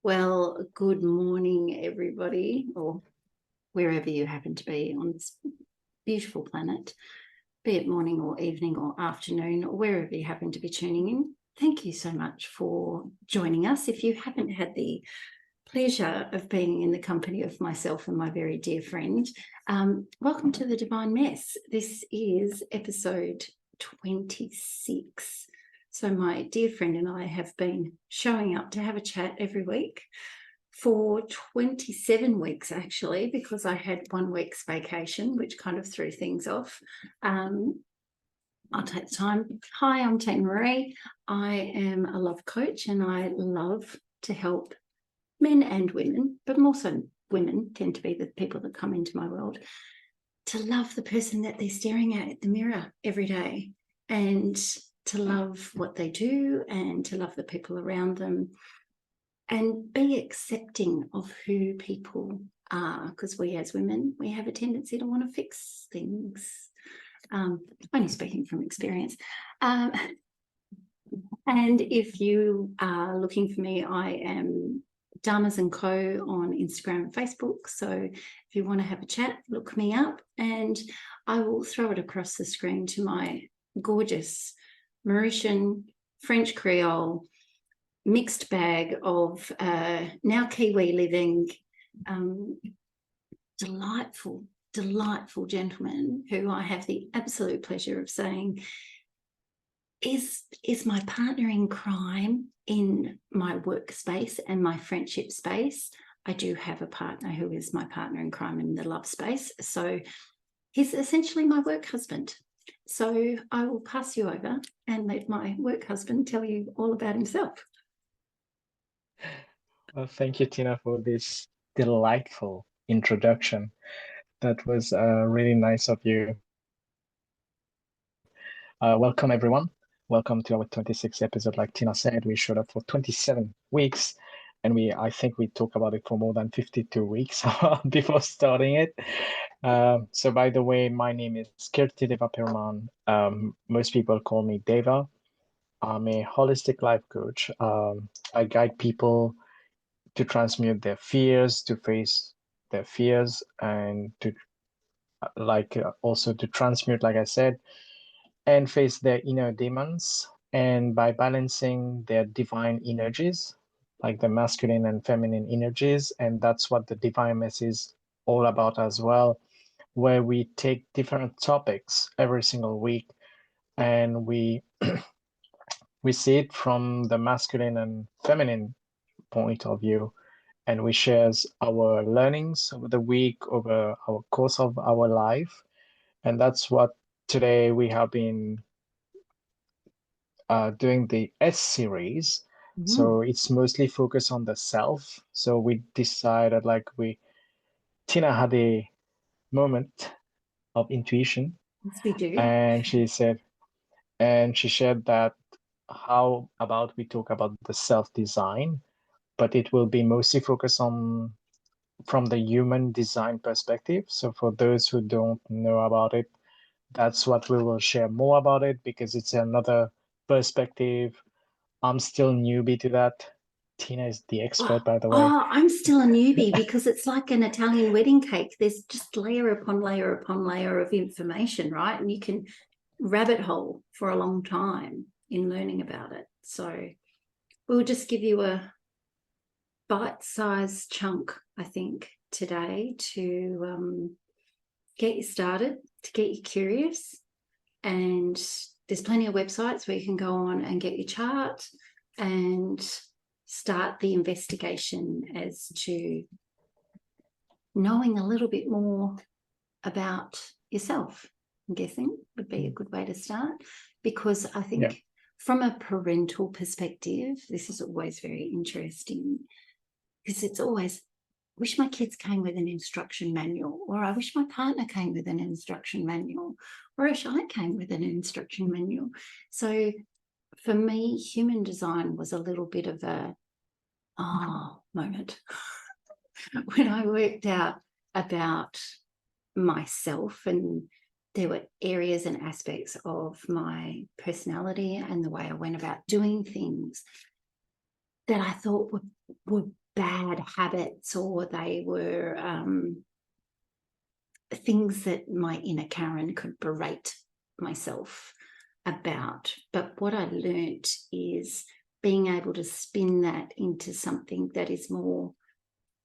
Well, good morning, everybody, or wherever you happen to be on this beautiful planet, be it morning or evening or afternoon, or wherever you happen to be tuning in. Thank you so much for joining us. If you haven't had the pleasure of being in the company of myself and my very dear friend, welcome to the Divine Mess. This is episode 26. So my dear friend and I have been showing up to have a chat every week for 27 weeks, actually, because I had 1 week's vacation, which kind of threw things off. I'll take the time. Hi, I'm Tina Marie. I am a love coach and I love to help men and women, but more so women tend to be the people that come into my world, to love the person that they're staring at the mirror every day, and to love what they do and to love the people around them and be accepting of who people are, because we as women, we have a tendency to want to fix things. Only speaking from experience. And if you are looking for me, I am Dharmas & Co on Instagram and Facebook. So if you want to have a chat, look me up and I will throw it across the screen to my gorgeous Mauritian, French Creole, mixed bag of now Kiwi living, delightful gentleman who I have the absolute pleasure of saying is my partner in crime in my workspace and my friendship space. I do have a partner who is my partner in crime in the love space. So he's essentially my work husband. So I will pass you over and let my work husband tell you all about himself. Well, thank you, Tina, for this delightful introduction. That was really nice of you. Welcome, everyone. Welcome to our 26th episode. Like Tina said, we showed up for 27 weeks, and I think we talked about it for more than 52 weeks before starting it. So, by the way, my name is Kirti Deva Perman. Most people call me Deva. I'm a holistic life coach. I guide people to transmute their fears, to face their fears, and to also to transmute, like I said, and face their inner demons. And by balancing their divine energies, like the masculine and feminine energies, and that's what the Divine Mess is all about as well, where we take different topics every single week and we see it from the masculine and feminine point of view, and we share our learnings over the week, over our course of our life. And that's what today we have been doing the S series. So it's mostly focused on the self. So we decided, Tina had a moment of intuition. Yes, we do. And she shared that how about we talk about the self-design, but it will be mostly focused on from the human design perspective. So for those who don't know about it, that's what we will share more about it, because it's another perspective. I'm still newbie to that. Tina is the expert, by the way. Oh, I'm still a newbie because it's like an Italian wedding cake. There's just layer upon layer upon layer of information, right? And you can rabbit hole for a long time in learning about it. So we'll just give you a bite-sized chunk, I think, today to get you started, to get you curious. And there's plenty of websites where you can go on and get your chart and start the investigation as to knowing a little bit more about yourself. I'm guessing would be a good way to start, because I think from a parental perspective, this is always very interesting, because it's always, I wish my kids came with an instruction manual, or I wish my partner came with an instruction manual, or I wish I came with an instruction manual. So for me, human design was a little bit of a moment when I worked out about myself, and there were areas and aspects of my personality and the way I went about doing things that I thought were bad habits, or they were things that my inner Karen could berate myself about. But what I learnt is being able to spin that into something that is more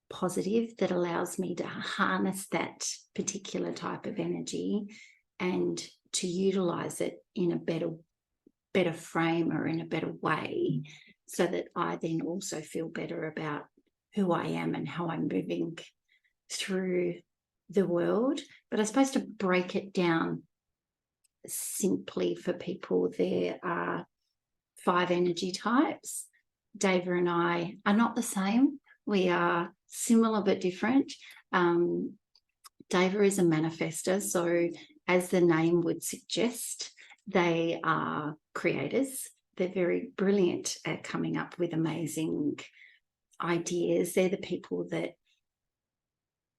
positive, that allows me to harness that particular type of energy and to utilize it in a better frame, or in a better way, so that I then also feel better about who I am and how I'm moving through the world. But I suppose to break it down simply for people, there are 5 energy types. Dava and I are not the same. We are similar but different. Dava is a manifester, so as the name would suggest, they are creators. They're very brilliant at coming up with amazing ideas. They're the people that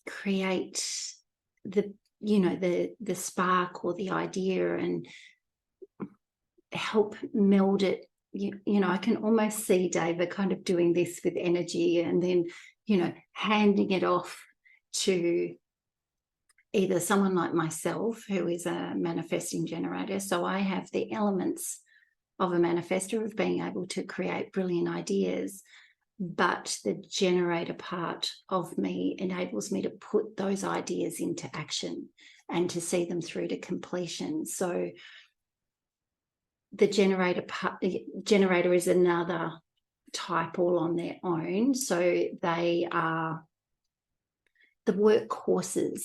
create the spark or the idea and help meld it. I can almost see Dava kind of doing this with energy and then, handing it off to either someone like myself, who is a manifesting generator. So I have the elements of a manifestor, of being able to create brilliant ideas, but the generator part of me enables me to put those ideas into action and to see them through to completion. So the generator is another type all on their own. So they are the workhorses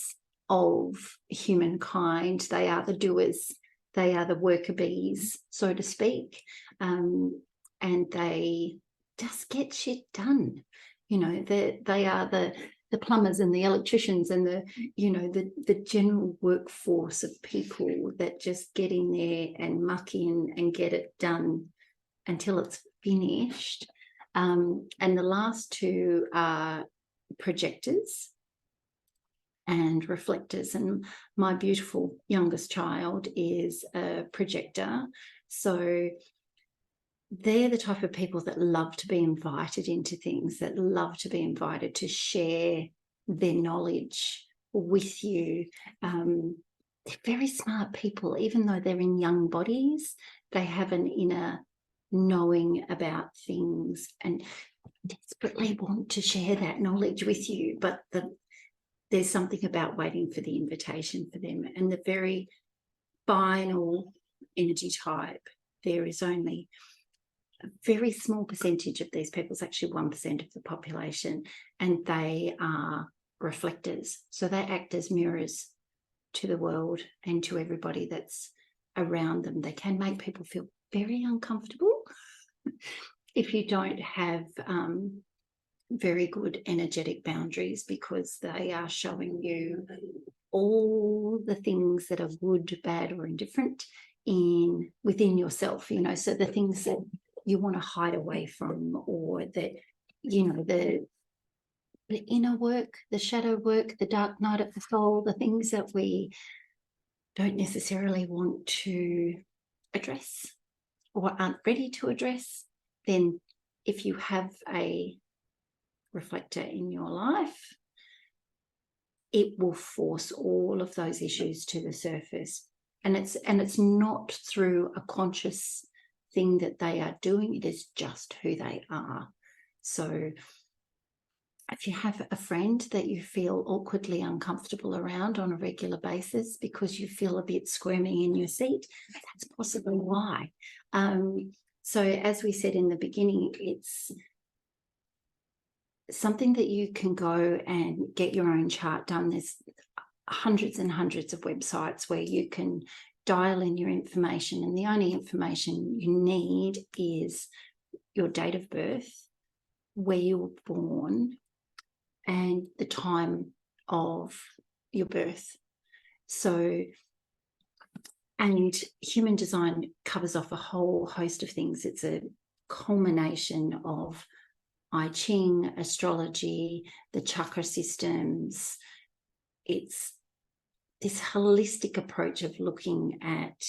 of humankind. They are the doers. They are the worker bees, so to speak. And they just get shit done. They are the plumbers and the electricians and the general workforce of people that just get in there and muck in and get it done until it's finished. And the last 2 are projectors and reflectors. And my beautiful youngest child is a projector. So they're the type of people that love to be invited into things, that love to be invited to share their knowledge with you. They're very smart people. Even though they're in young bodies, they have an inner knowing about things and desperately want to share that knowledge with you. But there's something about waiting for the invitation for them. And the very final energy type, there is only a very small percentage of these people. It's actually 1% of the population, and they are reflectors. So they act as mirrors to the world and to everybody that's around them. They can make people feel very uncomfortable if you don't have very good energetic boundaries, because they are showing you all the things that are good, bad, or indifferent within yourself. So the things that you want to hide away from, or that the inner work, the shadow work, the dark night of the soul, the things that we don't necessarily want to address or aren't ready to address. Then if you have a reflector in your life, it will force all of those issues to the surface. And it's not through a conscious thing that they are doing. It is just who they are. So if you have a friend that you feel awkwardly uncomfortable around on a regular basis because you feel a bit squirming in your seat, that's possibly why. So as we said in the beginning, it's something that you can go and get your own chart done. There's hundreds and hundreds of websites where you can dial in your information, and the only information you need is your date of birth, where you were born, and the time of your birth. So, and human design covers off a whole host of things. It's a culmination of I Ching, astrology, the chakra systems. It's this holistic approach of looking at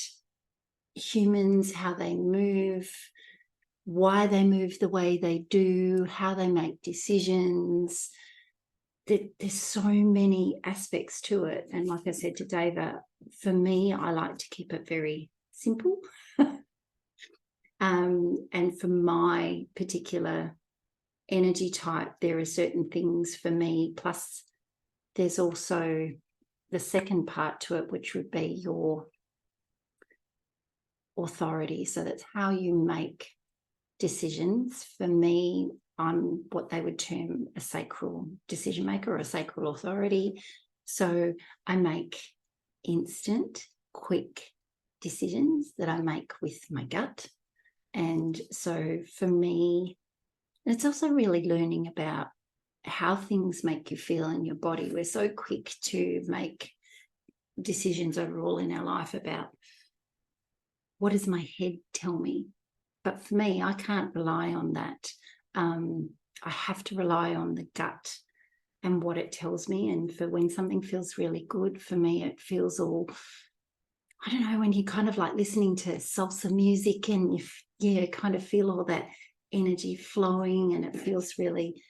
humans, how they move, why they move the way they do, how they make decisions. There's so many aspects to it. And like I said to Dava, for me, I like to keep it very simple. And for my particular energy type, there are certain things for me. Plus, there's also the second part to it, which would be your authority. So that's how you make decisions. For me, I'm what they would term a sacral decision maker or a sacral authority. So I make instant, quick decisions that I make with my gut. And so for me, it's also really learning about how things make you feel in your body. We're so quick to make decisions overall in our life about what does my head tell me? But for me, I can't rely on that. I have to rely on the gut and what it tells me. And for when something feels really good, for me, it feels all, I don't know, when you kind of like listening to salsa music and you kind of feel all that energy flowing, and it feels really,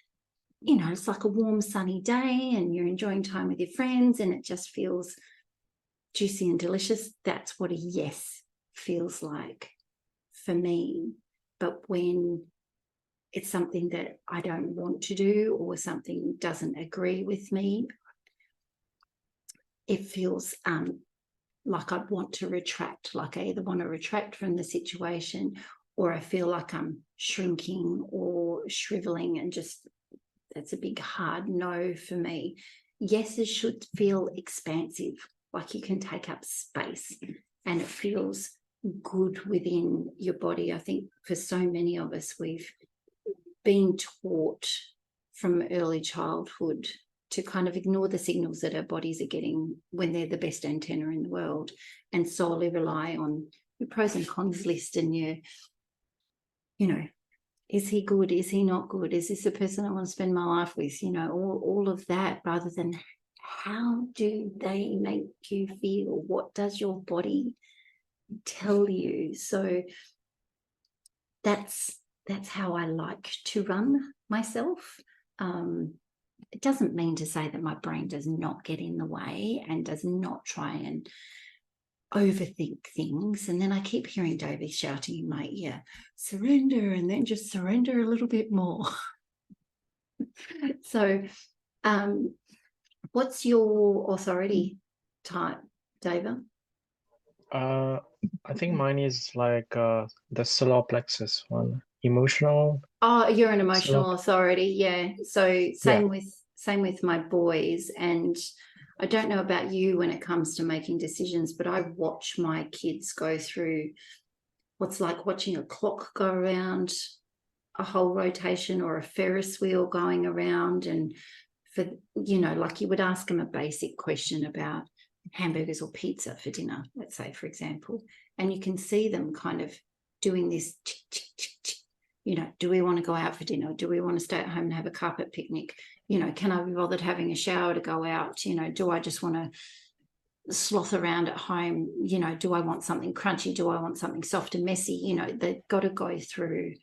it's like a warm, sunny day and you're enjoying time with your friends and it just feels juicy and delicious. That's what a yes feels like for me. But when it's something that I don't want to do or something doesn't agree with me, it feels like I'd want to retract, like I either want to retract from the situation or I feel like I'm shrinking or shriveling, and just that's a big hard no for me. Yeses should feel expansive, like you can take up space and it feels good within your body. I think for so many of us, we've been taught from early childhood to kind of ignore the signals that our bodies are getting when they're the best antenna in the world, and solely rely on your pros and cons list and your, is he good? Is he not good? Is this a person I want to spend my life with? All of that, rather than how do they make you feel? What does your body tell you? So that's how I like to run myself. It doesn't mean to say that my brain does not get in the way and does not try and overthink things. And then I keep hearing Davey shouting in my ear, surrender, and then just surrender a little bit more. So what's your authority type, David? I think mine is like the solar plexus one, emotional. Oh, you're an emotional solar. authority, yeah. So Yeah. same with my boys. And I don't know about you when it comes to making decisions, but I watch my kids go through what's like watching a clock go around a whole rotation or a Ferris wheel going around. And for, like you would ask them a basic question about hamburgers or pizza for dinner, let's say, for example, and you can see them kind of doing this, do we want to go out for dinner? Do we want to stay at home and have a carpet picnic? Can I be bothered having a shower to go out? Do I just want to sloth around at home? Do I want something crunchy? Do I want something soft and messy? They've got to go through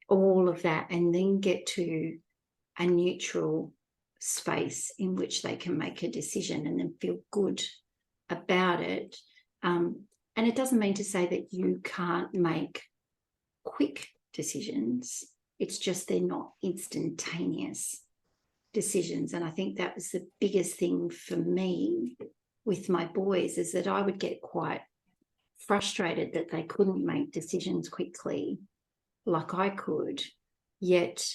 all of that and then get to a neutral space in which they can make a decision and then feel good about it. And it doesn't mean to say that you can't make quick decisions. It's just they're not instantaneous decisions. And I think that was the biggest thing for me with my boys, is that I would get quite frustrated that they couldn't make decisions quickly like I could. Yet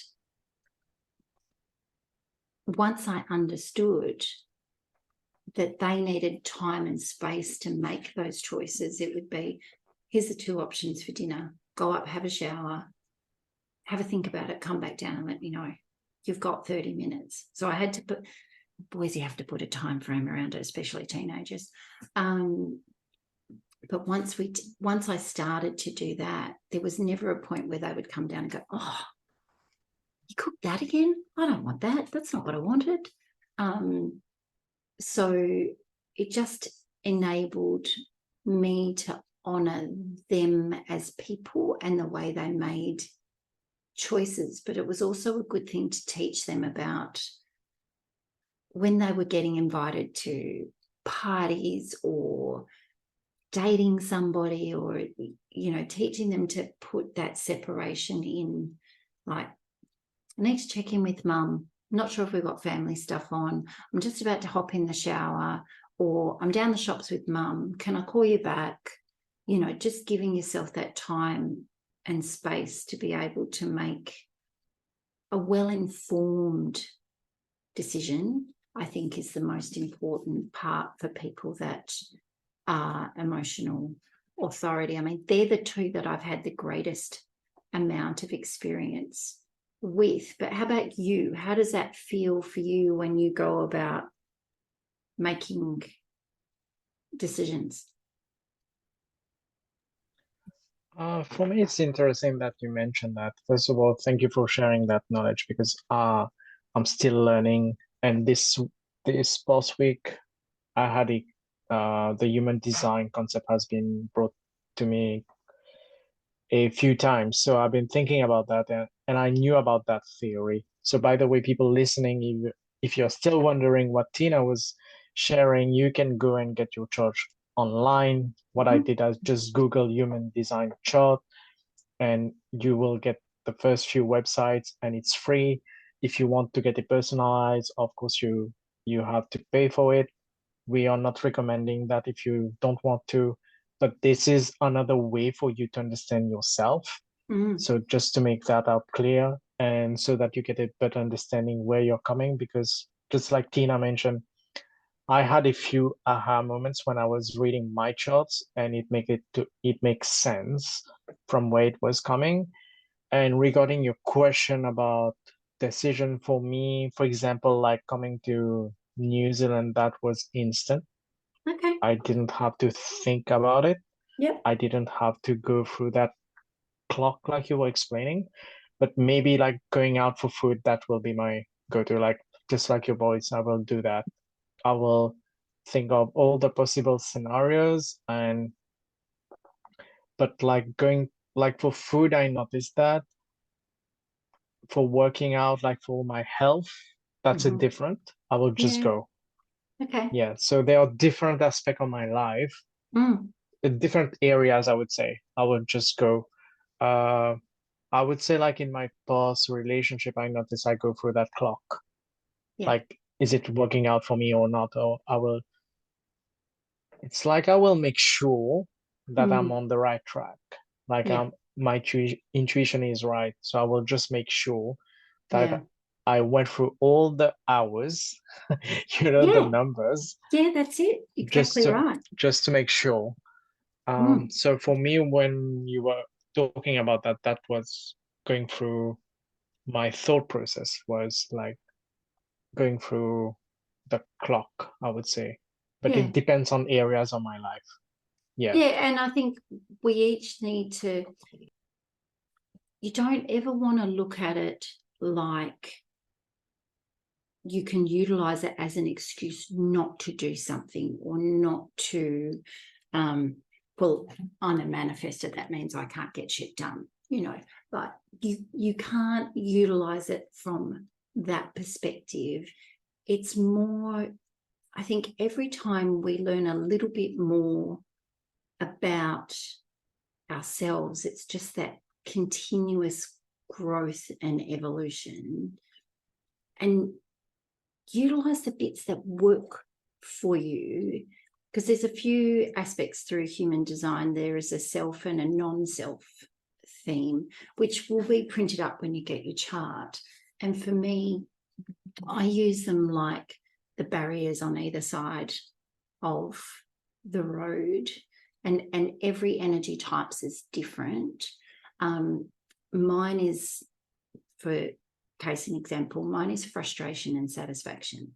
once I understood that they needed time and space to make those choices, it would be, here's the two options for dinner. Go up, have a shower, have a think about it, come back down and let me know. You've got 30 minutes. So I had to put, boys, you have to put a time frame around it, especially teenagers. But once I started to do that, there was never a point where they would come down and go, oh, you cooked that again? I don't want that. That's not what I wanted. So it just enabled me to honor them as people and the way they made choices, but it was also a good thing to teach them about when they were getting invited to parties or dating somebody, or, you know, teaching them to put that separation in, like, I need to check in with mum. I'm not sure if we've got family stuff on. I'm just about to hop in the shower, or I'm down the shops with mum. Can I call you back? You know, just giving yourself that time and space to be able to make a well-informed decision, I think, is the most important part for people that are emotional authority. I mean, they're the two that I've had the greatest amount of experience with. But how about you? How does that feel for you when you go about making decisions? For me, it's interesting that you mentioned that. First of all, thank you for sharing that knowledge, because I'm still learning. And this past week, I had the human design concept has been brought to me a few times. So I've been thinking about that, and I knew about that theory. So by the way, people listening, if you're still wondering what Tina was sharing, you can go and get your chart online. What I did, I just Google human design chart, and you will get the first few websites, and it's free. If you want to get it personalized, of course, you have to pay for it. We are not recommending that if you don't want to, but this is another way for you to understand yourself. So just to make that out clear, and so that you get a better understanding where you're coming, because just like Tina mentioned, I had a few aha moments when I was reading my charts, and it makes sense from where it was coming. And regarding your question about decision, for me, for example, like coming to New Zealand, that was instant. Okay. I didn't have to think about it. Yep. I didn't have to go through that clock like you were explaining. But maybe like going out for food, that will be my go-to. Like just like your voice, I will do that. I will think of all the possible scenarios, but like going like for food, I noticed that. For working out, like for my health, that's a different. I will just Yeah. go. Okay. Yeah. So there are different aspects of my life, different areas, I would say. I would just go. Uh, I would say like in my past relationship, I notice I go through that clock. Yeah. Like, is it working out for me or not? Or it's like I will make sure that I'm on the right track. Like Yeah. my intuition is right. So I will just make sure that Yeah. I went through all the hours, the Yeah. numbers, Yeah, that's it. just Exactly to right. just to make sure. So for me, when you were talking about that, that was going through my thought process was like going through the clock, I would say. But Yeah. it depends on areas of my life. Yeah. Yeah. And I think we each need to, you don't ever want to look at it like you can utilize it as an excuse not to do something, or not to, well, I'm a manifester. That means I can't get shit done, but you can't utilize it from that perspective. It's more, I think every time we learn a little bit more about ourselves, it's just that continuous growth and evolution, and utilize the bits that work for you, because there's a few aspects through human design. There is a self and a non-self theme, which will be printed up when you get your chart. And for me, I use them like the barriers on either side of the road, and every energy types is different. Mine is, for case in example, mine is frustration and satisfaction.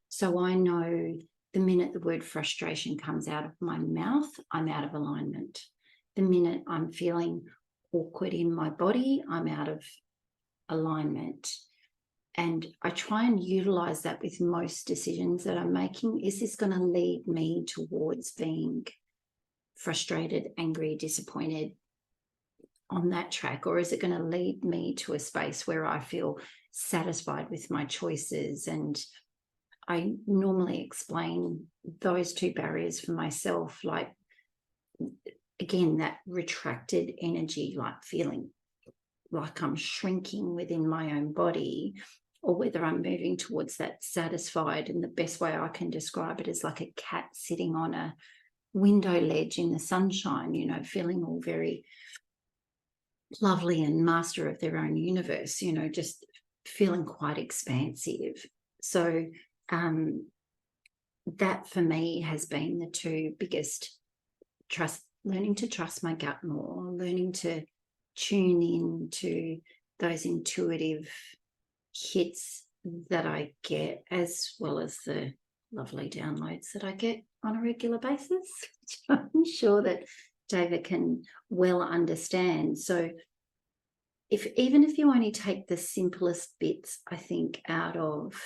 So I know the minute the word frustration comes out of my mouth, I'm out of alignment. The minute I'm feeling awkward in my body, I'm out of alignment. And I try and utilize that with most decisions that I'm making. Is this going to lead me towards being frustrated, angry, disappointed on that track? Or is it going to lead me to a space where I feel satisfied with my choices? And I normally explain those two barriers for myself, like, again, that retracted energy, like feeling like I'm shrinking within my own body, or whether I'm moving towards that satisfied. And the best way I can describe it is like a cat sitting on a window ledge in the sunshine, you know, feeling all very lovely and master of their own universe, you know, just feeling quite expansive. So that for me has been the two biggest learning to trust my gut more, learning to tune in to those intuitive hits that I get, as well as the lovely downloads that I get on a regular basis, which I'm sure that David can well understand. So even if you only take the simplest bits, I think, out of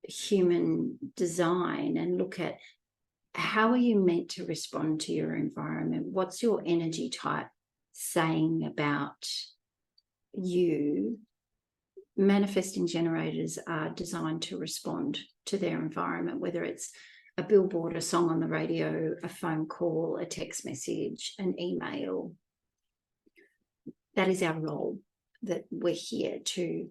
human design and look at how are you meant to respond to your environment? What's your energy type saying about you? Manifesting generators are designed to respond to their environment, whether it's a billboard, a song on the radio, a phone call, a text message, an email. That is our role, that we're here to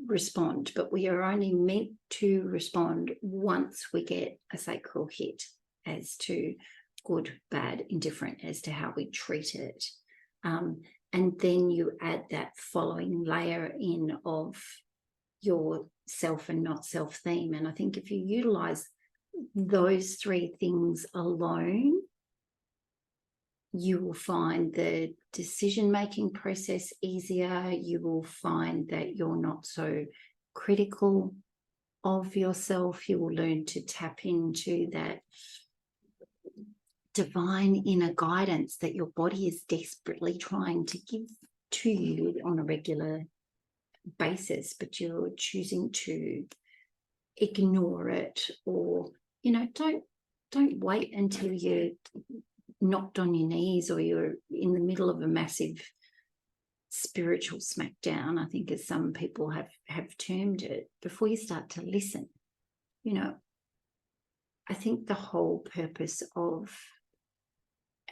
respond, but we are only meant to respond once we get a sacral hit as to good, bad, indifferent, as to how we treat it. And then you add that following layer in of your self and not self theme. And I think if you utilize those three things alone, you will find the decision-making process easier. You will find that you're not so critical of yourself. You will learn to tap into that divine inner guidance that your body is desperately trying to give to you on a regular basis, but you're choosing to ignore it, or, you know, don't wait until you're knocked on your knees or you're in the middle of a massive spiritual smackdown, I think, as some people have termed it, before you start to listen. You know, I think the whole purpose of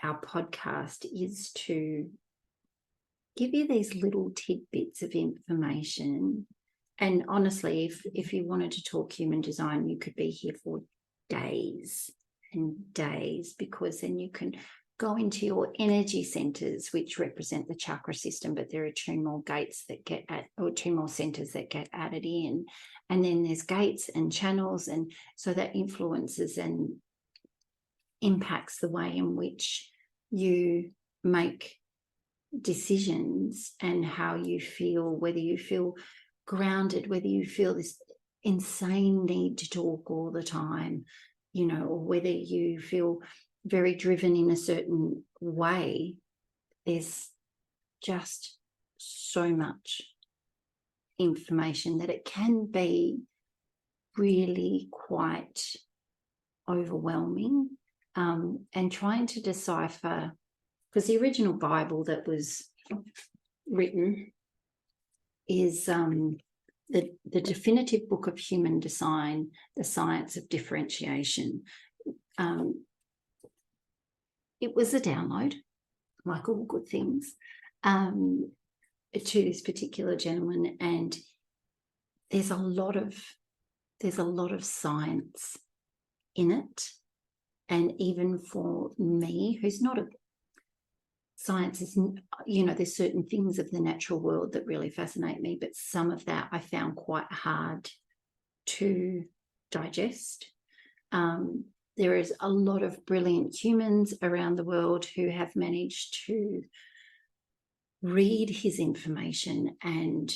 our podcast is to give you these little tidbits of information. And honestly, if you wanted to talk human design, you could be here for days and days, because then you can go into your energy centers, which represent the chakra system, but there are two more gates that get or two more centers that get added in. And then there's gates and channels. And so that influences and impacts the way in which you make decisions and how you feel, whether you feel grounded, whether you feel this insane need to talk all the time, you know, or whether you feel very driven in a certain way. There's just so much information that it can be really quite overwhelming, and trying to decipher, because the original Bible that was written is the definitive book of human design, the science of differentiation. It was a download, like all good things, to this particular gentleman, and there's a lot of science in it. And even for me, who's not a science, is, you know, there's certain things of the natural world that really fascinate me, but some of that I found quite hard to digest. There is a lot of brilliant humans around the world who have managed to read his information and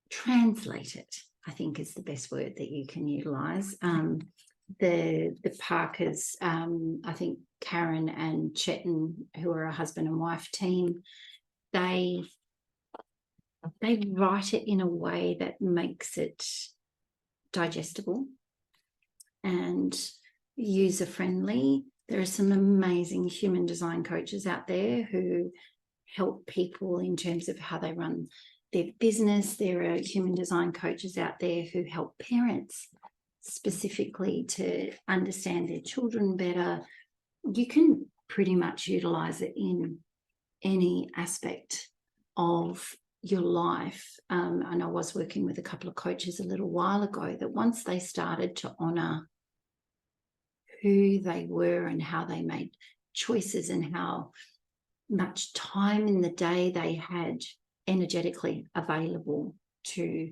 translate it, I think, is the best word that you can utilize. The Parkers, I think Karen and Chetan, who are a husband and wife team, they write it in a way that makes it digestible and user-friendly. There are some amazing human design coaches out there who help people in terms of how they run their business. There are human design coaches out there who help parents specifically to understand their children better. You can pretty much utilize it in any aspect of your life. And I was working with a couple of coaches a little while ago that once they started to honor who they were and how they made choices and how much time in the day they had energetically available to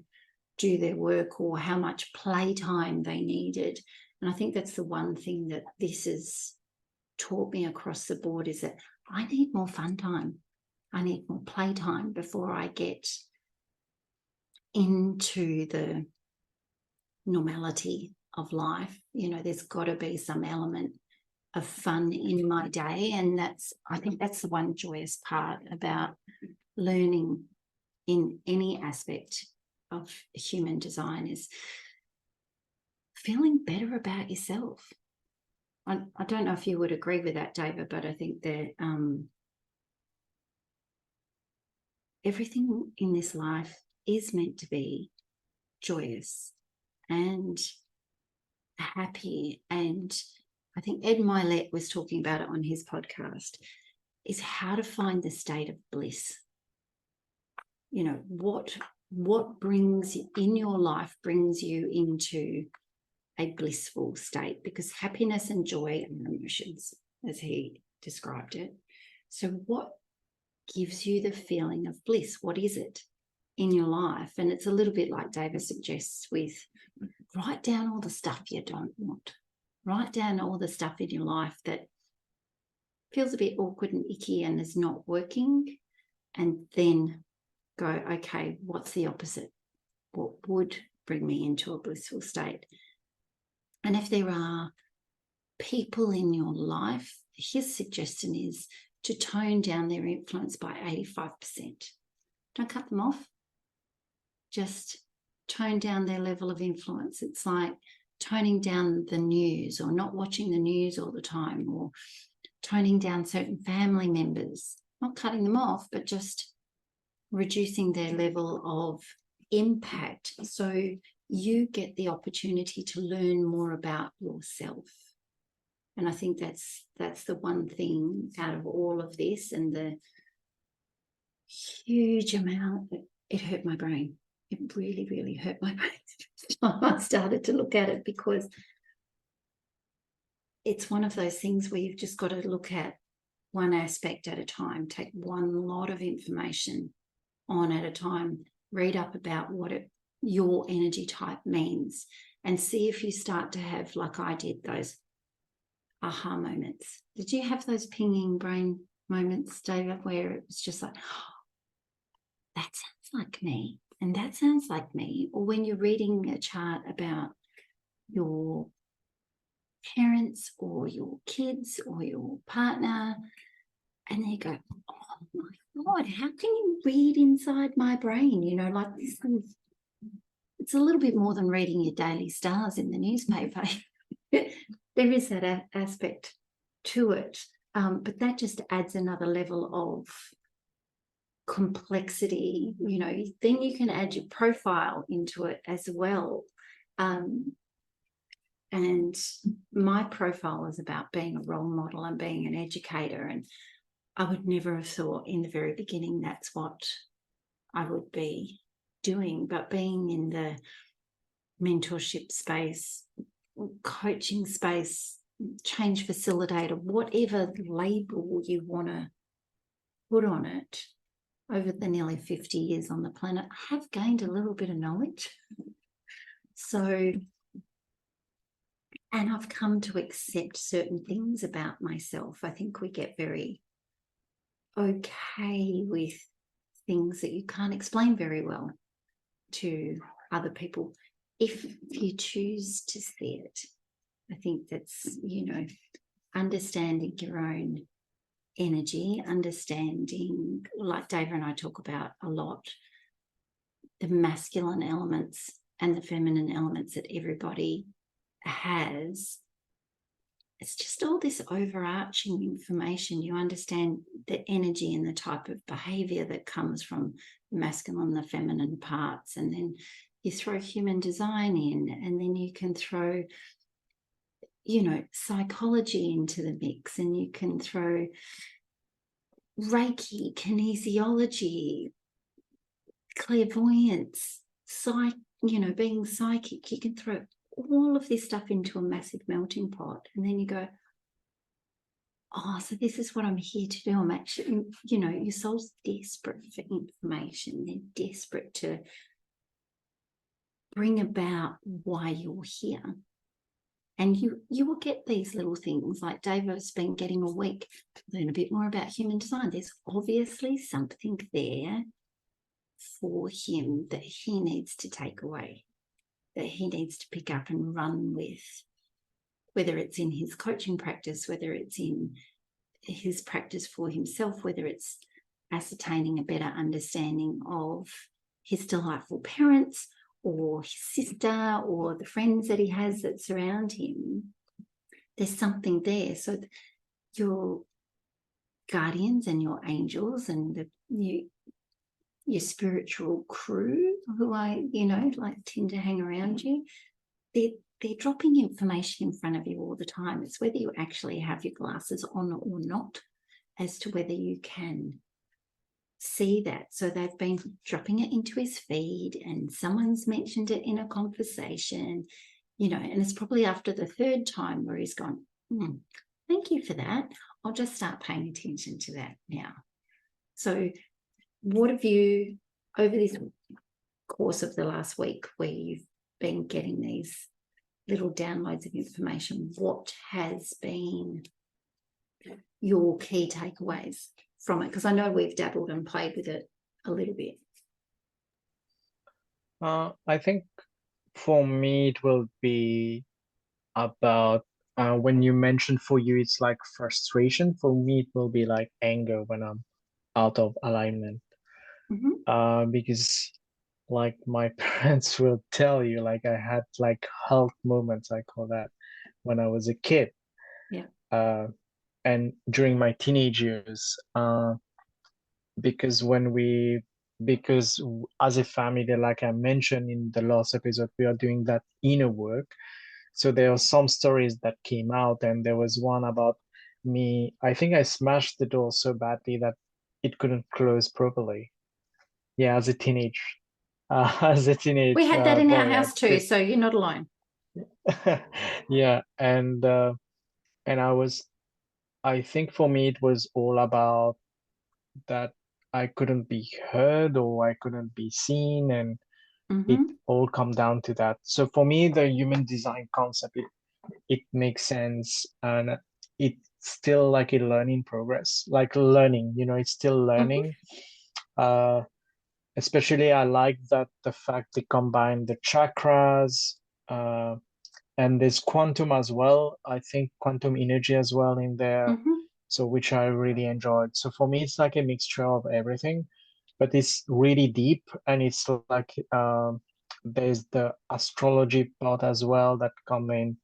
do their work, or how much playtime they needed. And I think that's the one thing that this has taught me across the board, is that I need more fun time. I need more playtime before I get into the normality of life. You know, there's got to be some element of fun in my day. And I think that's the one joyous part about learning in any aspect of human design, is feeling better about yourself. I don't know if you would agree with that, David, but I think that everything in this life is meant to be joyous and happy. And I think Ed Milet was talking about it on his podcast, is how to find the state of bliss. You know, what brings in your life brings you into a blissful state, because happiness and joy are emotions, as he described it. So what gives you the feeling of bliss? What is it in your life? And it's a little bit like David suggests, with write down all the stuff you don't want. Write down all the stuff in your life that feels a bit awkward and icky and is not working, and then go, okay, what's the opposite? What would bring me into a blissful state? And if there are people in your life, his suggestion is to tone down their influence by 85%. Don't cut them off. Just tone down their level of influence. It's like toning down the news, or not watching the news all the time, or toning down certain family members, not cutting them off, but just reducing their level of impact, so you get the opportunity to learn more about yourself. And I think that's the one thing out of all of this, and the huge amount, it hurt my brain. It really, really hurt my brain. I started to look at it, because it's one of those things where you've just got to look at one aspect at a time, take one lot of information on at a time, read up about what your energy type means, and see if you start to have, like I did, those aha moments. Did you have those pinging brain moments, David, where it was just like, oh, that sounds like me, and that sounds like me? Or when you're reading a chart about your parents or your kids or your partner, and they go, oh my God, how can you read inside my brain? You know, like this is, it's a little bit more than reading your daily stars in the newspaper. There is that aspect to it, but that just adds another level of complexity. You know, then you can add your profile into it as well. And my profile is about being a role model and being an educator, and I would never have thought in the very beginning that's what I would be doing. But being in the mentorship space, coaching space, change facilitator, whatever label you want to put on it, over the nearly 50 years on the planet, I have gained a little bit of knowledge. So, and I've come to accept certain things about myself. I think we get very okay with things that you can't explain very well to other people, if you choose to see it. I think that's, you know, understanding your own energy, understanding, like David and I talk about a lot, the masculine elements and the feminine elements that everybody has, it's just all this overarching information. You understand the energy and the type of behavior that comes from the masculine and the feminine parts. And then you throw human design in, and then you can throw, psychology into the mix, and you can throw Reiki, kinesiology, clairvoyance, being psychic. You can throw all of this stuff into a massive melting pot, and then you go, oh, so this is what I'm here to do. I'm actually, your soul's desperate for information. They're desperate to bring about why you're here. And you will get these little things, like David's been getting a week, learn a bit more about human design. There's obviously something there for him that he needs to take away, that he needs to pick up and run with, whether it's in his coaching practice, whether it's in his practice for himself, whether it's ascertaining a better understanding of his delightful parents or his sister or the friends that he has that surround him. There's something there. So your guardians and your angels and your spiritual crew, who tend to hang around you, they're dropping information in front of you all the time. It's whether you actually have your glasses on or not, as to whether you can see that. So they've been dropping it into his feed, and someone's mentioned it in a conversation, and it's probably after the third time where he's gone, thank you for that. I'll just start paying attention to that now. So what have you, over this course of the last week where you've been getting these little downloads of information, what has been your key takeaways from it? Because I know we've dabbled and played with it a little bit. I think for me it will be about when you mentioned for you it's like frustration. For me it will be like anger when I'm out of alignment. Because like my parents will tell you, like I had like health moments, I call that, when I was a kid. Yeah. And during my teenage years, because as a family, like I mentioned in the last episode, we are doing that inner work. So there are some stories that came out, and there was one about me. I think I smashed the door so badly that it couldn't close properly. Yeah, as a teenage, We had that in boy, our house too, so you're not alone. Yeah, and I think for me it was all about that I couldn't be heard or I couldn't be seen, and it all come down to that. So for me, the human design concept, it makes sense, and it's still like a learning progress, like learning, it's still learning. Especially I like that the fact they combine the chakras, and there's quantum as well. I think quantum energy as well in there. So which I really enjoyed. So for me, it's like a mixture of everything, but it's really deep, and it's like there's the astrology part as well that come in,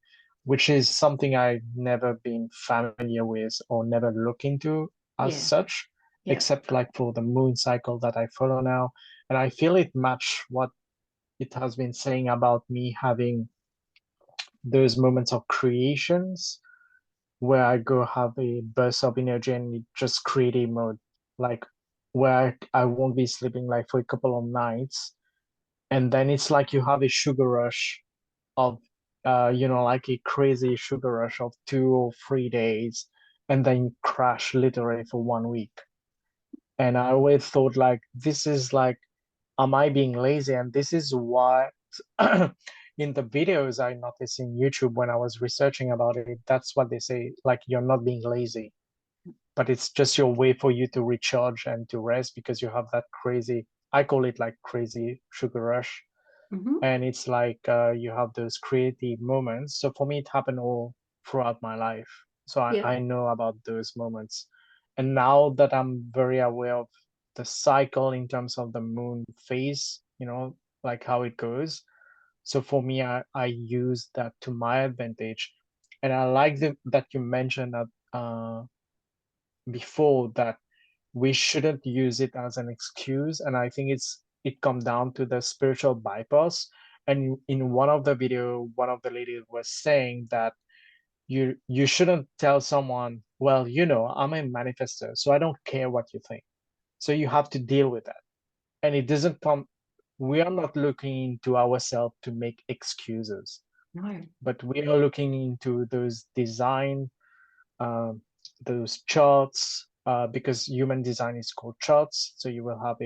which is something I've never been familiar with or never look into as such, except like for the moon cycle that I follow now. And I feel it match what it has been saying about me having those moments of creations where I go have a burst of energy and it just creative mode, like where I won't be sleeping like for a couple of nights. And then it's like you have a sugar rush of, like a crazy sugar rush of 2 or 3 days, and then you crash literally for 1 week. And I always thought like, this is like, am I being lazy? And this is what in the videos I noticed in YouTube when I was researching about it, that's what they say, like you're not being lazy, but it's just your way for you to recharge and to rest because you have that crazy, I call it like crazy sugar rush. And it's like you have those creative moments. So for me, it happened all throughout my life. So I know about those moments. And now that I'm very aware of the cycle in terms of the moon phase, like how it goes. So for me, I use that to my advantage. And I like that you mentioned that before, that we shouldn't use it as an excuse. And I think it comes down to the spiritual bypass. And in one of the video, one of the ladies was saying that you shouldn't tell someone, well, I'm a manifester, so I don't care what you think. So you have to deal with that. And it doesn't come, we are not looking into ourselves to make excuses, No. but we are looking into those design, um, those charts, because human design is called charts. So you will have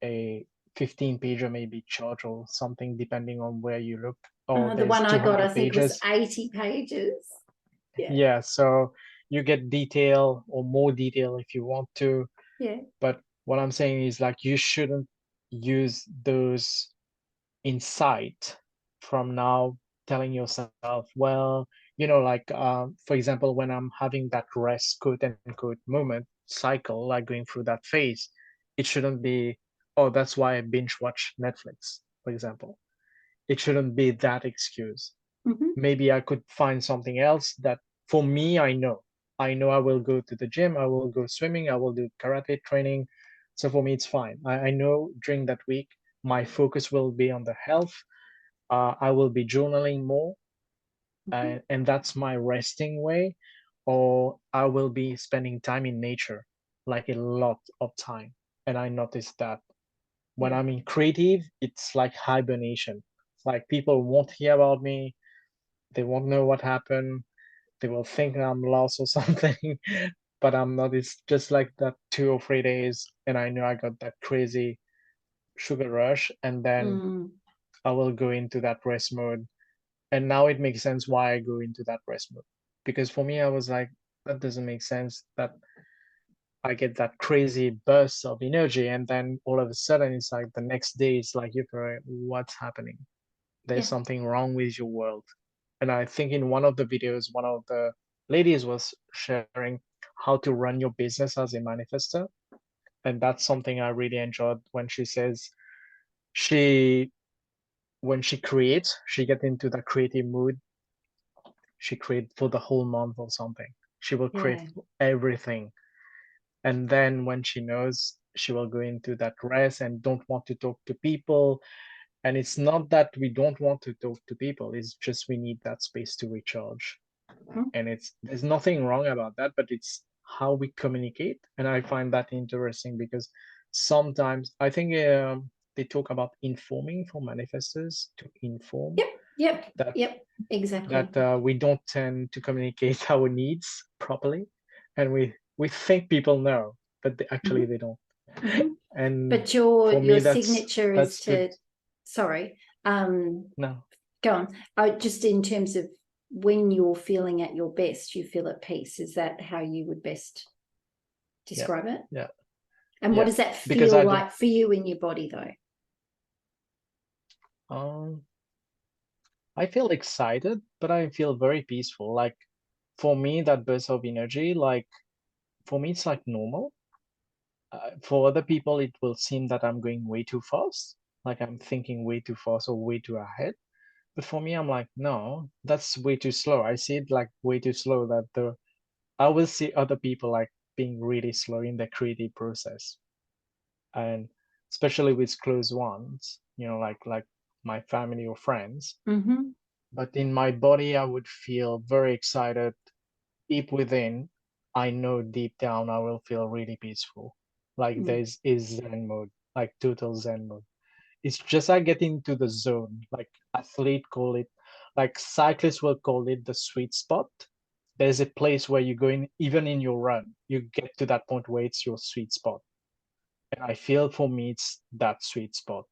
a 15 page or maybe chart or something, depending on where you look, or The there's one I got, I 200 think, was pages. 80 pages. Yeah. Yeah, so you get detail or more detail if you want to. Yeah. But what I'm saying is, like, you shouldn't use those insight from now telling yourself, well, like, for example, when I'm having that rest, quote unquote, moment cycle, like going through that phase, it shouldn't be, oh, that's why I binge watch Netflix, for example. It shouldn't be that excuse. Mm-hmm. Maybe I could find something else that, for me, I know I will go to the gym, I will go swimming, I will do karate training. So for me, it's fine. I know during that week, my focus will be on the health. I will be journaling more, Mm-hmm. and that's my resting way. Or I will be spending time in nature, like a lot of time. And I noticed that when Yeah. I'm in creative, it's like hibernation. Like, people won't hear about me, they won't know what happened, they will think I'm lost or something, but I'm not. It's just like that 2 or 3 days, and I know I got that crazy sugar rush, and then Mm. I will go into that rest mode. And now it makes sense why I go into that rest mode. Because for me, I was like, that doesn't make sense, that I get that crazy burst of energy, and then all of a sudden it's like the next day it's like, you're what's happening? There's Yeah. something wrong with your world. And I think in one of the videos, one of the ladies was sharing how to run your business as a manifester. And that's something I really enjoyed, when she says she when she creates, she get into that creative mood. She create for the whole month or something. She will create Yeah. everything. And then when she knows, she will go into that rest and don't want to talk to people. And it's not that we don't want to talk to people, it's just we need that space to recharge. Mm. And there's nothing wrong about that, but it's how we communicate. And I find that interesting, because sometimes I think they talk about informing for manifestors, to inform, Yep. Yep. that Yep. Exactly. we don't tend to communicate our needs properly, and we think people know, but actually Mm-hmm. they don't. Mm-hmm. And But your for me, signature is that's good. to, sorry, No, go on. Just in terms of when you're feeling at your best, you feel at peace. Is that how you would best yeah, describe it? yeah, And what yeah. does that Because feel I don't. like for you in your body, though? Um, I feel excited, but I feel very peaceful. Like, for me, that burst of energy, like, for me, it's like normal. For other people, it will seem that I'm going way too fast, like I'm thinking way too fast or way too ahead. But for me, I'm like, no, that's way too slow. I see it like way too slow, that I will see other people like being really slow in their creative process. And especially with close ones, like my family or friends. Mm-hmm. But in my body, I would feel very excited. Deep within, I know deep down I will feel really peaceful. Like, Mm. there's is Zen mode, like total Zen mode. It's just I get into the zone, like athlete call it, like cyclists will call it the sweet spot. There's a place where you go in, even in your run, you get to that point where it's your sweet spot. And I feel, for me, it's that sweet spot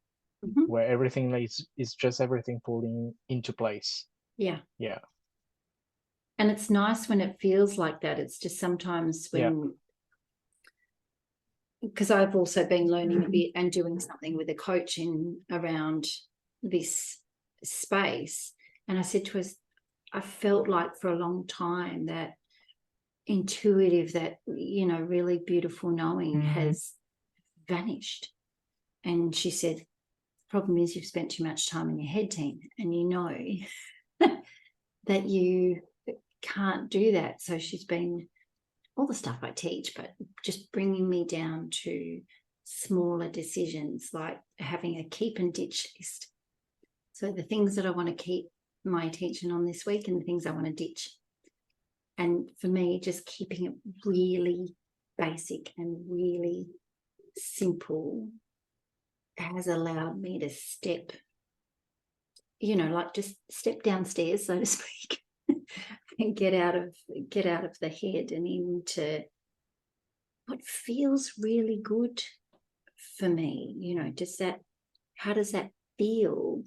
Mm-hmm. where everything is just everything falling into place. Yeah. Yeah, And it's nice when it feels like that. It's just sometimes yeah. when, because I've also been learning a bit and doing something with a coach in around this space. And I said to her, I felt like for a long time that intuitive, that, really beautiful knowing Mm-hmm. has vanished. And she said, the problem is you've spent too much time in your head, Tina, and that you can't do that. So she's been all the stuff I teach, but just bringing me down to smaller decisions, like having a keep and ditch list. So the things that I want to keep my attention on this week and the things I want to ditch. And for me, just keeping it really basic and really simple has allowed me to step, like just step downstairs, so to speak, and get out of the head and into what feels really good for me. How does that feel?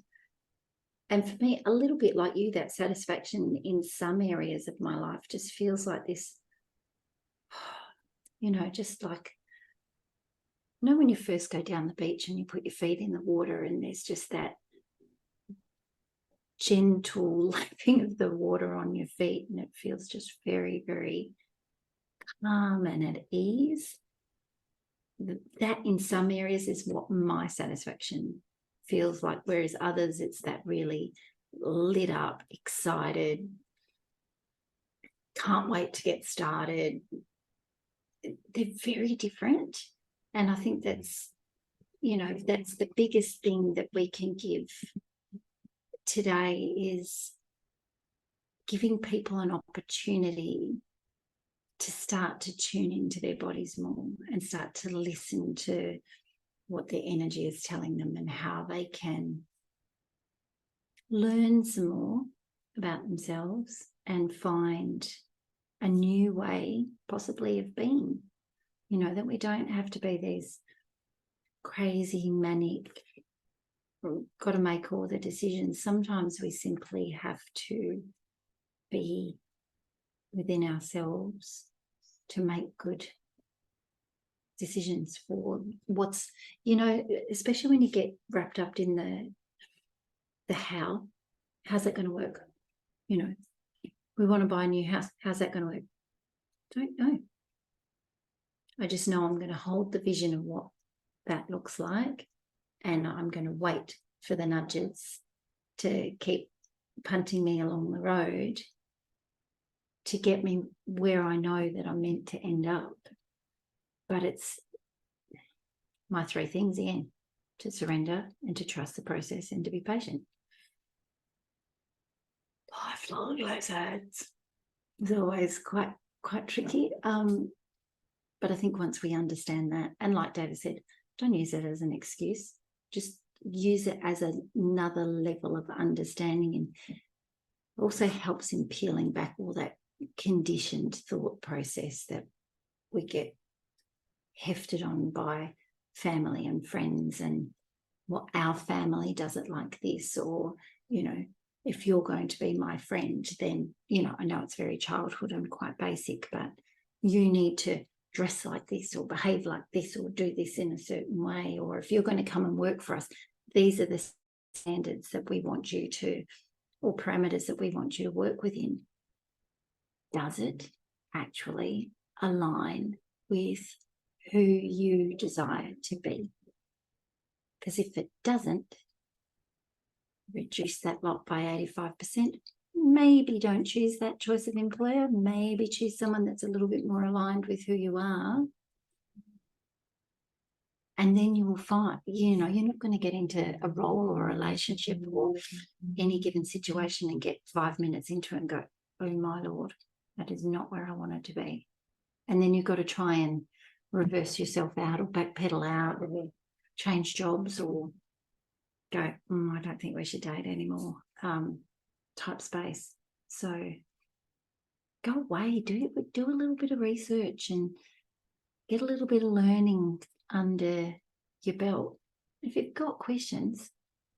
And for me, a little bit like you, that satisfaction in some areas of my life just feels like this, just like, when you first go down the beach and you put your feet in the water and there's just that gentle lapping of the water on your feet, and it feels just very, very calm and at ease. That in some areas is what my satisfaction feels like, whereas others, it's that really lit up, excited, can't wait to get started. They're very different. And I think that's the biggest thing that we can give today, is giving people an opportunity to start to tune into their bodies more and start to listen to what their energy is telling them and how they can learn some more about themselves and find a new way possibly of being, that we don't have to be these crazy, manic, got to make all the decisions. Sometimes we simply have to be within ourselves to make good decisions for what's, especially when you get wrapped up in the how's that going to work? We want to buy a new house. How's that going to work? Don't know. I just know I'm going to hold the vision of what that looks like, and I'm going to wait for the nudges to keep punting me along the road to get me where I know that I'm meant to end up. But it's my three things again: to surrender and to trust the process and to be patient. Lifelong lizards is always quite tricky. But I think once we understand that, and like David said, don't use it as an excuse. Just use it as another level of understanding, and also helps in peeling back all that conditioned thought process that we get hefted on by family and friends, and what our family does it like this, or if you're going to be my friend, then I know it's very childhood and quite basic, but you need to dress like this or behave like this or do this in a certain way, or if you're going to come and work for us, these are the standards that we want you to, or parameters that we want you to work within. Does it actually align with who you desire to be? Because if it doesn't, reduce that lot by 85%. Maybe don't choose that choice of employer. Maybe choose someone that's a little bit more aligned with who you are. And then you will find, you're not going to get into a role or a relationship or any given situation and get 5 minutes into it and go, oh my Lord, that is not where I wanted to be. And then you've got to try and reverse yourself out or backpedal out or change jobs or go, I don't think we should date anymore, type space. So go away, do a little bit of research and get a little bit of learning under your belt. If you've got questions,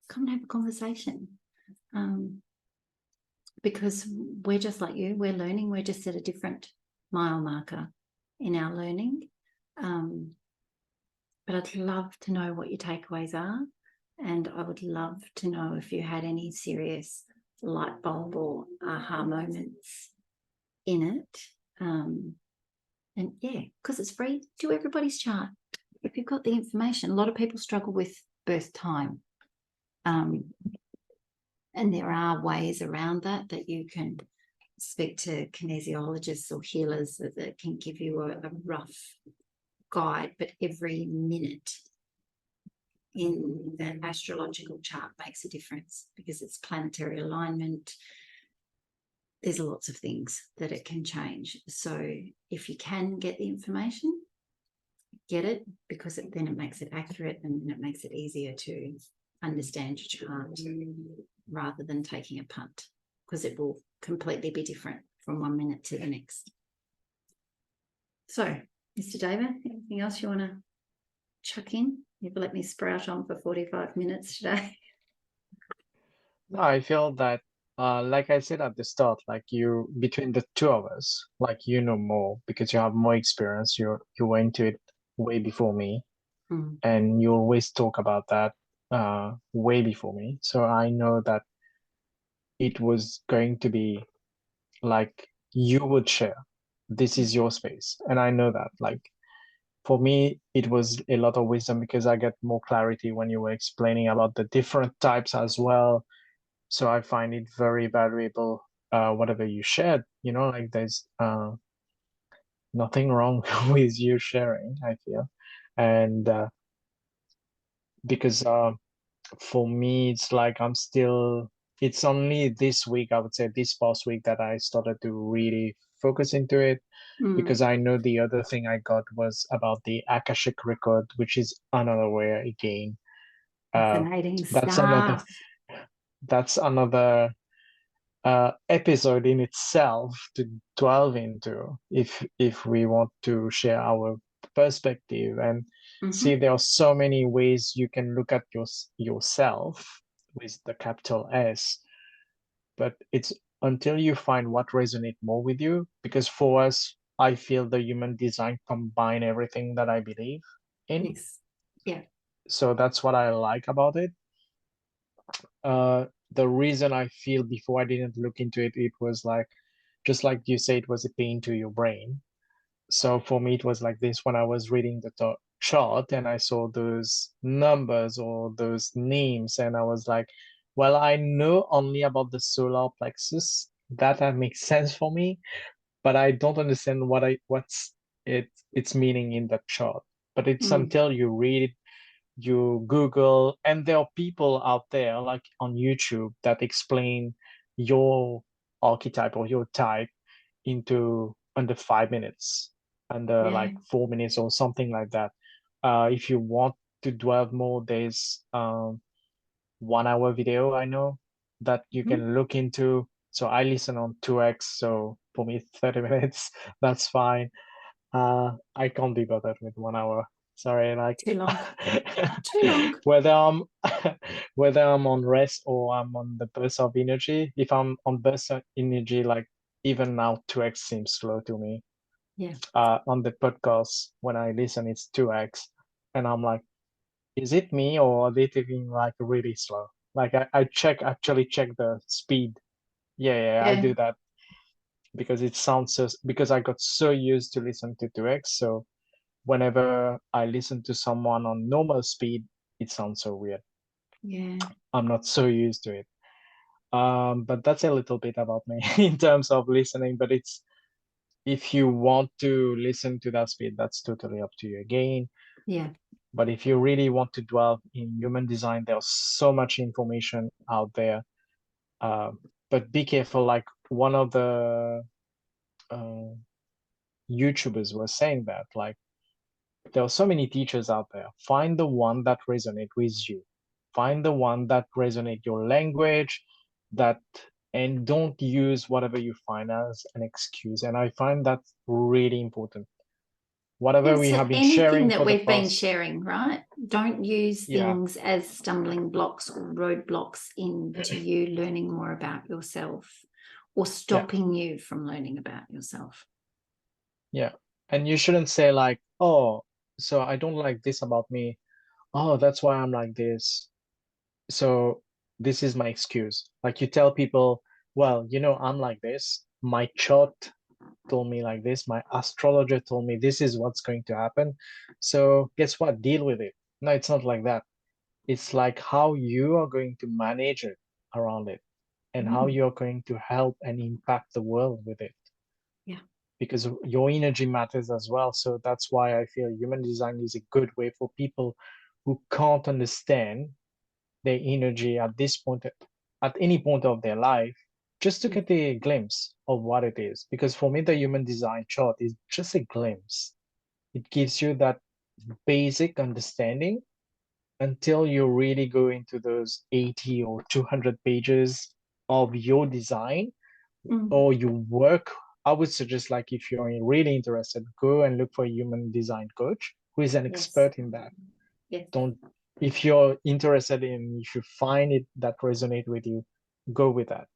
come and have a conversation, because we're just like you, we're learning, we're just at a different mile marker in our learning. But I'd love to know what your takeaways are, and I would love to know if you had any serious light bulb or aha moments in it. And yeah, because it's free, do everybody's chart. If you've got the information, a lot of people struggle with birth time. And there are ways around that you can speak to kinesiologists or healers that can give you a rough guide, but every minute in that astrological chart makes a difference because it's planetary alignment. There's lots of things that it can change. So if you can get the information, get it, because then it makes it accurate and then it makes it easier to understand your chart rather than taking a punt, because it will completely be different from 1 minute to the next. So, Mr. David, anything else you want to chuck in? You've let me sprout on for 45 minutes today. No, I feel that, like I said at the start, like you, between the two of us, like you know more because you have more experience. You went into it way before me, and you always talk about that way before me. So I know that it was going to be like you would share. This is your space, and I know that. Like for me, it was a lot of wisdom because I get more clarity when you were explaining about the different types as well. So I find it very valuable, whatever you shared, like there's nothing wrong with you sharing, I feel. And because for me, it's like it's only this week, I would say this past week, that I started to really focus into it, because I know the other thing I got was about the Akashic record, which is another way again. Fascinating That's stuff. another episode in itself to delve into, if we want to share our perspective and see there are so many ways you can look at yourself with the capital S, but it's until you find what resonates more with you, because for us, I feel the human design combine everything that I believe in. Yes. Yeah. So that's what I like about it. The reason I feel before I didn't look into it, it was like, just like you say, it was a pain to your brain. So for me, it was like this when I was reading the chart and I saw those numbers or those names, and I was like, well, I know only about the solar plexus. That makes sense for me, but I don't understand what's its meaning in the chart. But it's until you read it, you Google, and there are people out there like on YouTube that explain your archetype or your type into under 5 minutes, under like 4 minutes or something like that. If you want to dwell more, there's 1 hour video I know that you can look into. So I listen on 2x, so for me 30 minutes, that's fine. I can't be bothered with 1 hour. Sorry, like Too long. Too long. whether I'm whether I'm on rest or I'm on the burst of energy. If I'm on burst of energy, like even now 2x seems slow to me. Yeah. On the podcast, when I listen, it's 2x, and I'm like, is it me or are they taking like really slow? Like I actually check the speed. Yeah, I do that because it sounds because I got so used to listen to 2x. So whenever I listen to someone on normal speed, it sounds so weird. Yeah. I'm not so used to it. But that's a little bit about me in terms of listening. But it's, if you want to listen to that speed, that's totally up to you again. Yeah. But if you really want to dwell in human design, there's so much information out there. But be careful. Like one of the YouTubers was saying that, like, there are so many teachers out there. Find the one that resonate with you. Find the one that resonate your language, that, and don't use whatever you find as an excuse. And I find that really important. Whatever we So have been anything sharing that for the we've been past, sharing, right? Don't use yeah, things as stumbling blocks or roadblocks into you learning more about yourself or stopping you from learning about yourself. yeah. And you shouldn't say like, oh, so I don't like this about me. Oh, that's why I'm like this. So this is my excuse. Like you tell people, well, I'm like this. My chart told me like this. My astrologer told me this is what's going to happen. So guess what? Deal with it. No, it's not like that. It's like how you are going to manage it around it. and how you're going to help and impact the world with it. Yeah. Because your energy matters as well. So that's why I feel human design is a good way for people who can't understand their energy at this point, at any point of their life, just to get a glimpse of what it is. Because for me, the human design chart is just a glimpse. It gives you that basic understanding until you really go into those 80 or 200 pages of your design or you work. I would suggest, like, if you're really interested, go and look for a human design coach who is an expert in that. Yes. If you're interested in, if you find it that resonate with you, go with that.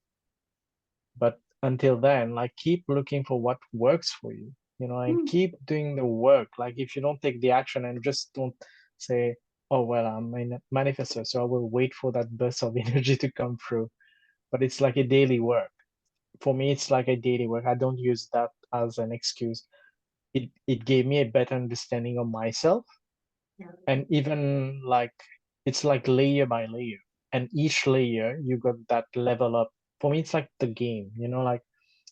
But until then, like, keep looking for what works for you, and keep doing the work. Like, if you don't take the action and just don't say, oh, well, I'm a manifestor, so I will wait for that burst of energy to come through. But it's like a daily work. For me, it's like a daily work. I don't use that as an excuse. It gave me a better understanding of myself. And even like, it's like layer by layer. And each layer, you got that level up. For me, it's like the game, like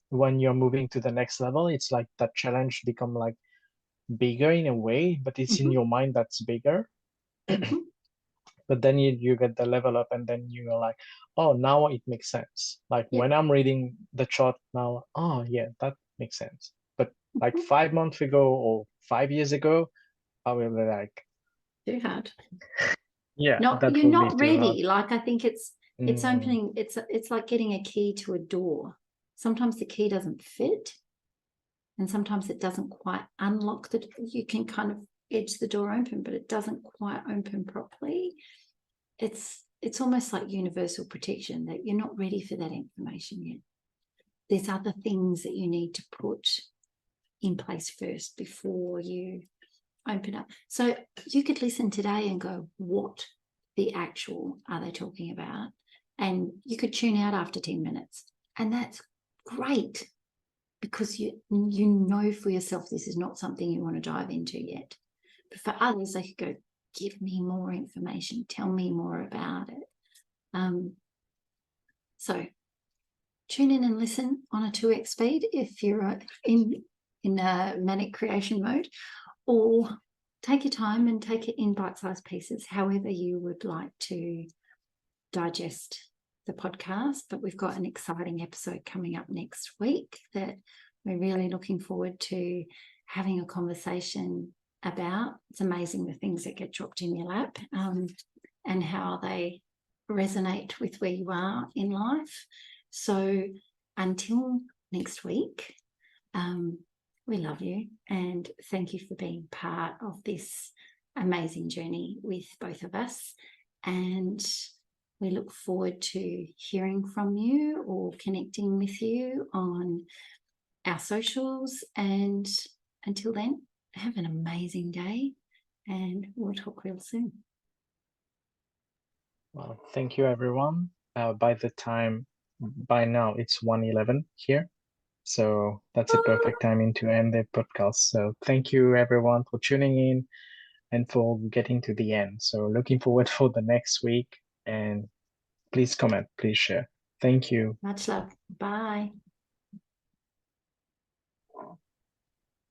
when you're moving to the next level, it's like that challenge become like bigger in a way, but it's in your mind that's bigger. But then you get the level up, and then you're like, oh, now it makes sense. Like when I'm reading the chart now, oh yeah, that makes sense. But like 5 months ago or 5 years ago, I will be like, too hard. yeah, Not, that you're will be not too hard. ready. Like, I think it's opening, it's like getting a key to a door. Sometimes the key doesn't fit, and sometimes it doesn't quite unlock the, you can kind of edge the door open, but it doesn't quite open properly. It's almost like universal protection, that you're not ready for that information yet. There's other things that you need to put in place first before you open up. So you could listen today and go, what the actual are they talking about? And you could tune out after 10 minutes. And that's great, because you know for yourself this is not something you want to dive into yet. But for others, they could go, give me more information, tell me more about it. So tune in and listen on a 2x speed if you're in a manic creation mode, or take your time and take it in bite-sized pieces, however you would like to digest the podcast. But we've got an exciting episode coming up next week that we're really looking forward to having a conversation about. It's amazing the things that get dropped in your lap, and how they resonate with where you are in life. So until next week, we love you and thank you for being part of this amazing journey with both of us. And we look forward to hearing from you or connecting with you on our socials. And until then, have an amazing day, and we'll talk real soon. Well, thank you, everyone. By now, it's 1:11 here. So that's a perfect timing to end the podcast. So thank you, everyone, for tuning in and for getting to the end. So looking forward for the next week. And please comment, please share. Thank you. Much love. Bye.